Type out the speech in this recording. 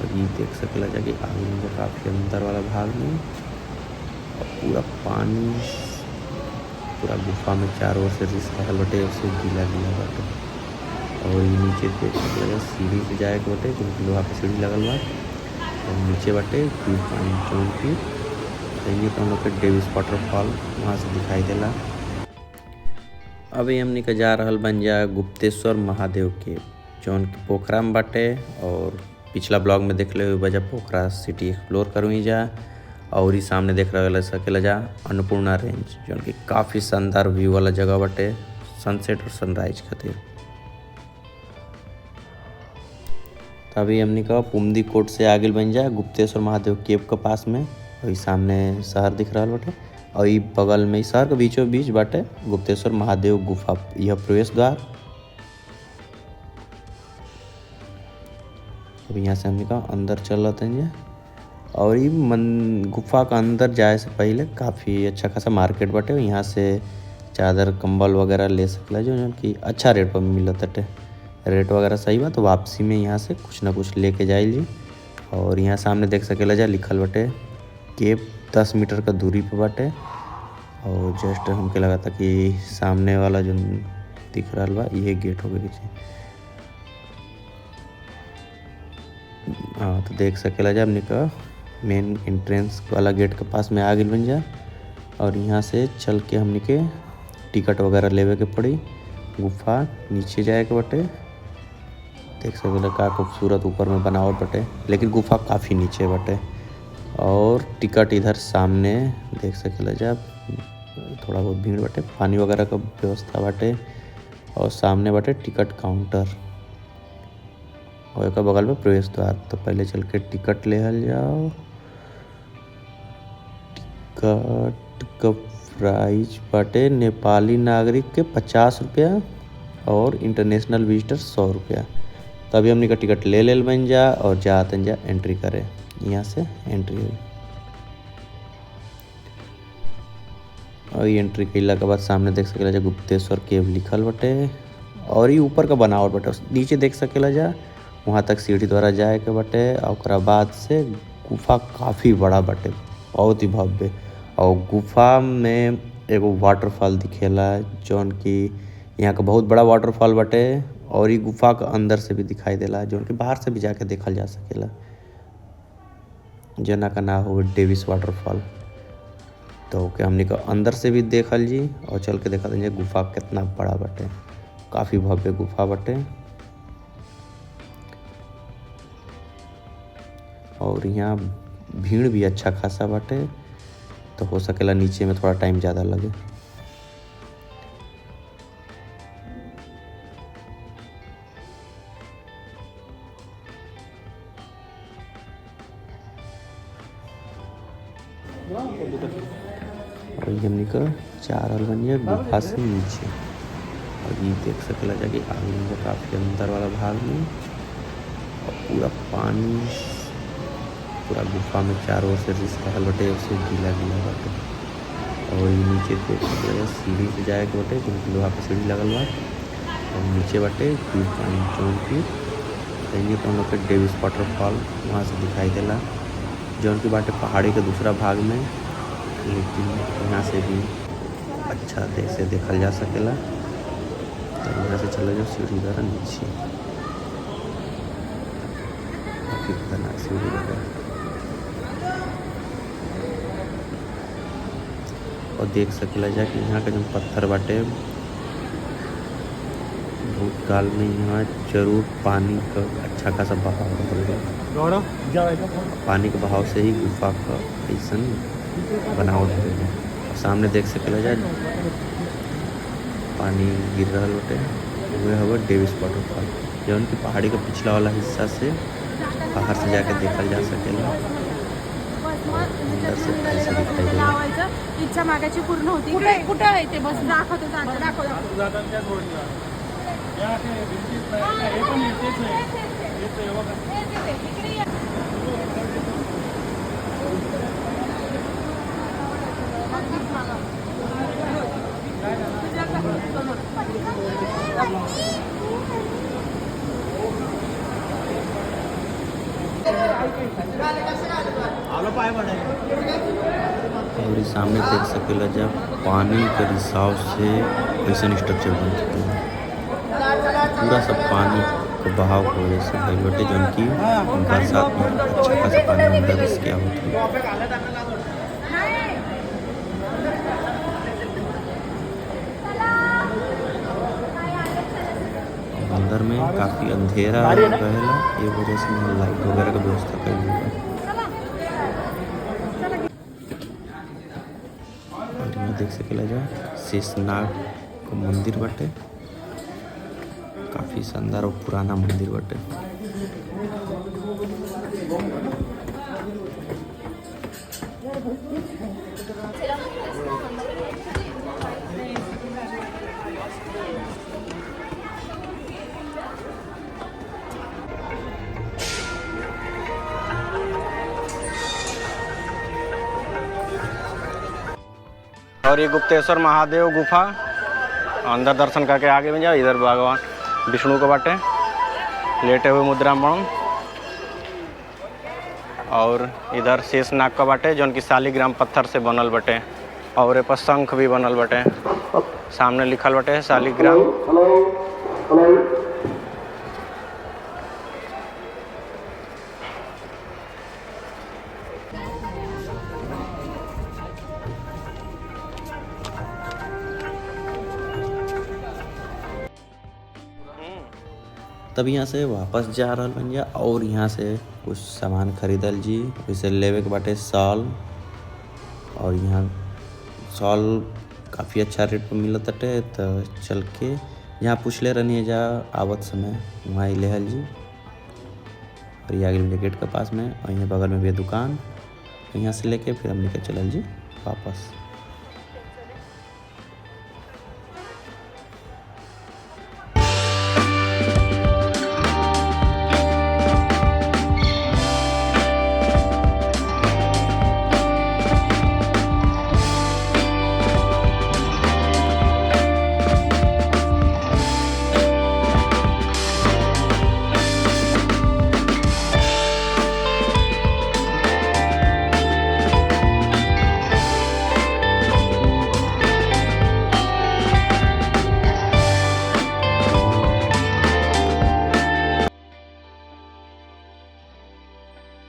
और ये देख सकेला जाके आगे में काफ़ी अंदर वाला भाग में और पूरा पानी पूरा गुफा में चारों ओर से रिस रहल बटे, उससे गीला गीला बाटे। और ये नीचे देख सकेला सीढ़ी से जाए के बटे, क्योंकि लोहा पे सीढ़ी लगल बा और नीचे बटे फिर पानी जौन की तो हम लोग के डेविस वाटरफॉल वहाँ से दिखाई देला। अभी हमनी के जा रहल बन जा गुप्तेश्वर महादेव के, जौन की पोखरा में बाटे। और पिछला ब्लॉग में देख ले हुए बजा पोखरा सिटी एक्सप्लोर करूँ जा। और ही सामने देख रहे सकेला जा अन्नपूर्णा रेंज, जौन की काफ़ी शानदार व्यू वाला जगह बाटे सनसेट और सनराइज खातिर। तभी हमनी का पुमदी कोट से आगे बन जा गुप्तेश्वर महादेव केव के पास में। वही सामने शहर दिख रहा बाटे और ये बगल में शहर के बीचों बीच बाटे गुप्तेश्वर महादेव गुफा, यह प्रवेश द्वार। अब यहाँ से हमने कहा अंदर चल रहे हैं। और ये गुफा का अंदर जाए से पहले काफ़ी अच्छा खासा मार्केट बाटे, यहाँ से चादर कंबल वगैरह ले सकला जो कि अच्छा रेट पर मिलत है। रेट वगैरह सही बा तो वापसी में यहाँ से कुछ ना कुछ लेके जाइल जी। और यहाँ सामने देख सकेला जा लिखल बाटे केव 10 मीटर का दूरी पे बाटे। और जस्ट हमके लगा था कि सामने वाला जो दिख रहा बा ये गेट हो गया। हाँ तो देख सकेला जा हमने का मेन एंट्रेंस वाला गेट के पास में आगे बन जा। और यहाँ से चल के हमने के टिकट वगैरह लेवे के पड़ी, गुफा नीचे जाए के बटे। देख सकेला का खूबसूरत ऊपर में बनावट बटे, लेकिन गुफा काफ़ी नीचे बटे। और टिकट इधर सामने देख सकेला जा थोड़ा बहुत भीड़ बटे, पानी वगैरह का व्यवस्था बाटे। और सामने बाटे टिकट काउंटर और एक बगल में प्रवेश द्वार। तो पहले चल के टिकट ले हल जाओ। टिकट का प्राइस बाटे नेपाली नागरिक के 50 रुपया और इंटरनेशनल विजिटर 100 रुपया। तभी हमने का टिकट ले बन जा और जाते जा एंट्री करे। यहाँ से एंट्री हुई और ये एंट्री कैला के बाद सामने देख सकेला जा गुप्तेश्वर केव लिखल बटे। और ये ऊपर का बनावट बटे, नीचे देख सकेला जा वहाँ तक सीढ़ी द्वारा जाए के बटे। और बाद से गुफा काफ़ी बड़ा बटे, बहुत ही भव्य। और गुफा में एगो वाटरफॉल दिखेला जौन कि यहाँ का बहुत बड़ा वाटरफॉल बटे। और ये गुफा का अंदर से भी दिखाई देला, जौन कि बाहर से भी जाके देखल जा सकेला, जना का नाम हो डेविस वाटरफॉल। तो क्या हमने का अंदर से भी देखल जी और चल के देखा देंगे गुफा कितना बड़ा बटे, काफ़ी भव्य गुफा बटे। और यहाँ भीड़ भी अच्छा खासा बाटे, तो हो सकेला नीचे में थोड़ा टाइम ज़्यादा लगे। और ये हमने का चार हल बन गुफा से नीचे। और ये देख सकेला जाके आगे में काफ़ी अंदर वाला भाग में और पूरा पानी पूरा गुफा में चारों ओर से रिस रहल बटे, उससे गीला गीला बाटे। और ये नीचे देख सकेला सीढ़ी से जाए के बटे, क्योंकि लोहा पे सीढ़ी लगल बा और नीचे बटे फिर पानी जौन की तो हम लोग के डेविस वाटरफॉल वहाँ से दिखाई देला, जौन की बाटे पहाड़ी के दूसरा भाग में। लेकिन यहाँ से भी अच्छा से देखल जा सकेला। तो यहाँ से चले जाओ सीढ़ी द्वारा नीचे, काफ़ी खतरनाक सीढ़ी वगैरह। और देख सकेला जा कि यहाँ का जो पत्थर बाटे भूतकाल में यहाँ जरूर पानी का अच्छा खासा बहाव रहेगा। पानी के बहाव से ही गुफा का ऐसा बनावट है। और सामने देख सकेला जा पानी गिर रहा बटे, वह हवा डेविस वाटरफॉल, जौन की पहाड़ी का पिछला वाला हिस्सा से बाहर से जाके देखल जा सकेला। अंदर से ऐसे दिखाई देगा। इच्छा मागाची पूर्ण होती। कुठे आहे ते बस दाखव। और इस सामने देख सकेला जब पानी के रिसाव से कैसन स्ट्रक्चर बन चुके हैं। पूरा सब पानी के बहाव की वजह से भइल बाटे, जौन की बरसात में अच्छा खासा पानी अंदर रिस गया होता। अंदर में काफ़ी अंधेरा रहेला, ये वजह से यहाँ लाइट वगैरह का व्यवस्था कइल बा। और यहाँ देख सकेला जा शेषनाग का मंदिर बाटे, काफ़ी शानदार और पुराना मंदिर बाटे। और ये गुप्तेश्वर महादेव गुफा, अंदर दर्शन करके आगे में जाओ। इधर भगवान विष्णु को बाटे लेटे हुए मुद्रा में, और इधर शेषनाग का बाटे जौन की शालिग्राम पत्थर से बनल बाटे, और ए पर शंख भी बनल बाटे, सामने लिखल बाटे शालिग्राम। तब यहाँ से वापस जा रहल बन जा और यहाँ से कुछ सामान खरीदल जी। जैसे लेवे के बाटे शॉल, और यहाँ शॉल काफ़ी अच्छा रेट पर मिलत बाटे, तो चल के यहाँ पूछले रहनी जा आवत समय, वहाँ ही लेहल जी। और ये आगे गेट के पास में, और यहाँ बगल में भी दुकान, यहाँ से लेके फिर हम लेके चलल जी वापस।